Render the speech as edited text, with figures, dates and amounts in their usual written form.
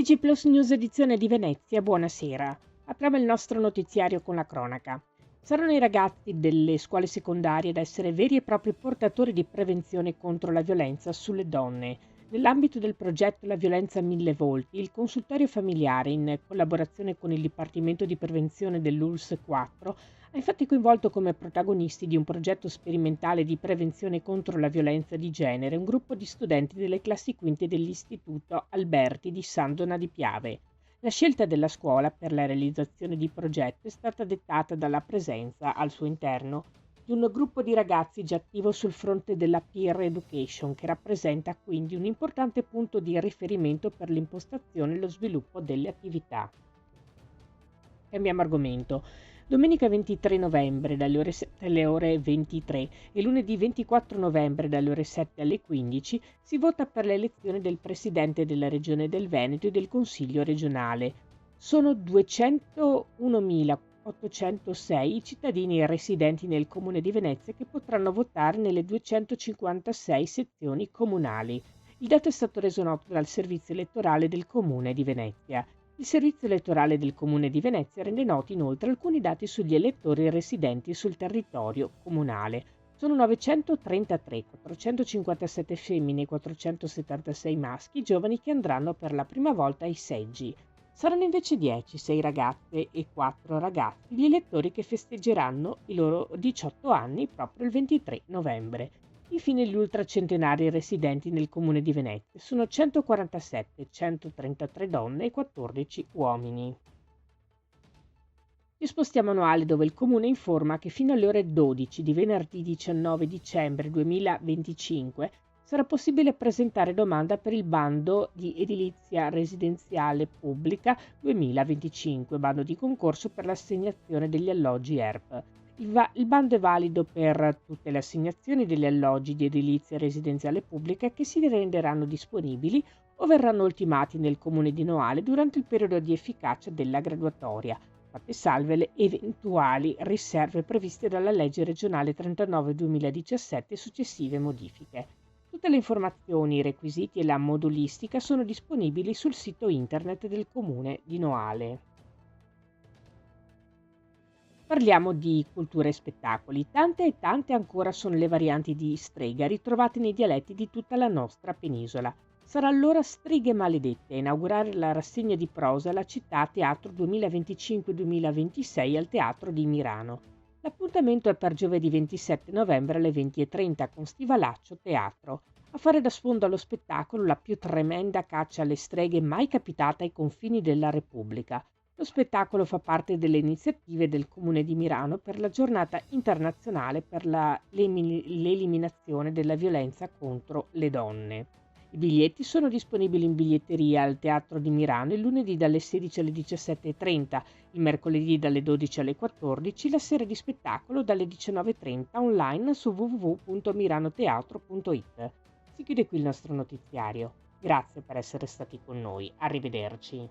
TG Plus News edizione di Venezia, buonasera. Apriamo il nostro notiziario con la cronaca. Saranno i ragazzi delle scuole secondarie ad essere veri e propri portatori di prevenzione contro la violenza sulle donne. Nell'ambito del progetto La violenza a mille volti, il consultorio familiare, in collaborazione con il Dipartimento di Prevenzione dell'ULSS 4, ha infatti coinvolto come protagonisti di un progetto sperimentale di prevenzione contro la violenza di genere un gruppo di studenti delle classi quinte dell'Istituto Alberti di San Donà di Piave. La scelta della scuola per la realizzazione di progetto è stata dettata dalla presenza al suo interno di un gruppo di ragazzi già attivo sul fronte della peer education, che rappresenta quindi un importante punto di riferimento per l'impostazione e lo sviluppo delle attività. Cambiamo argomento. Domenica 23 novembre dalle ore 7 alle ore 23 e lunedì 24 novembre dalle ore 7 alle 15 si vota per l'elezione del Presidente della Regione del Veneto e del Consiglio regionale. Sono 201.806 i cittadini residenti nel Comune di Venezia che potranno votare nelle 256 sezioni comunali. Il dato è stato reso noto dal Servizio elettorale del Comune di Venezia. Il Servizio elettorale del Comune di Venezia rende noti inoltre alcuni dati sugli elettori residenti sul territorio comunale. Sono 933, 457 femmine e 476 maschi giovani che andranno per la prima volta ai seggi. Saranno invece 10, 6 ragazze e 4 ragazzi gli elettori che festeggeranno i loro 18 anni proprio il 23 novembre. Infine gli ultracentenari residenti nel comune di Venezia sono 147, 133 donne e 14 uomini. Ci spostiamo a Noale, dove il comune informa che fino alle ore 12 di venerdì 19 dicembre 2025 sarà possibile presentare domanda per il bando di edilizia residenziale pubblica 2025, bando di concorso per l'assegnazione degli alloggi ERP. Il bando è valido per tutte le assegnazioni degli alloggi di edilizia residenziale pubblica che si renderanno disponibili o verranno ultimati nel comune di Noale durante il periodo di efficacia della graduatoria, fatte salve le eventuali riserve previste dalla legge regionale 39/2017 e successive modifiche. Tutte le informazioni, i requisiti e la modulistica sono disponibili sul sito internet del comune di Noale. Parliamo di cultura e spettacoli. Tante e tante ancora sono le varianti di strega ritrovate nei dialetti di tutta la nostra penisola. Sarà allora Streghe Maledette a inaugurare la rassegna di prosa la città Teatro 2025-2026 al Teatro di Mirano. L'appuntamento è per giovedì 27 novembre alle 20:30 con Stivalaccio Teatro. A fare da sfondo allo spettacolo la più tremenda caccia alle streghe mai capitata ai confini della Repubblica. Lo spettacolo fa parte delle iniziative del Comune di Mirano per la Giornata internazionale per l'eliminazione della violenza contro le donne. I biglietti sono disponibili in biglietteria al Teatro di Mirano il lunedì dalle 16 alle 17:30, il mercoledì dalle 12 alle 14, la sera di spettacolo dalle 19:30 online su www.miranoteatro.it. Si chiude qui il nostro notiziario. Grazie per essere stati con noi. Arrivederci.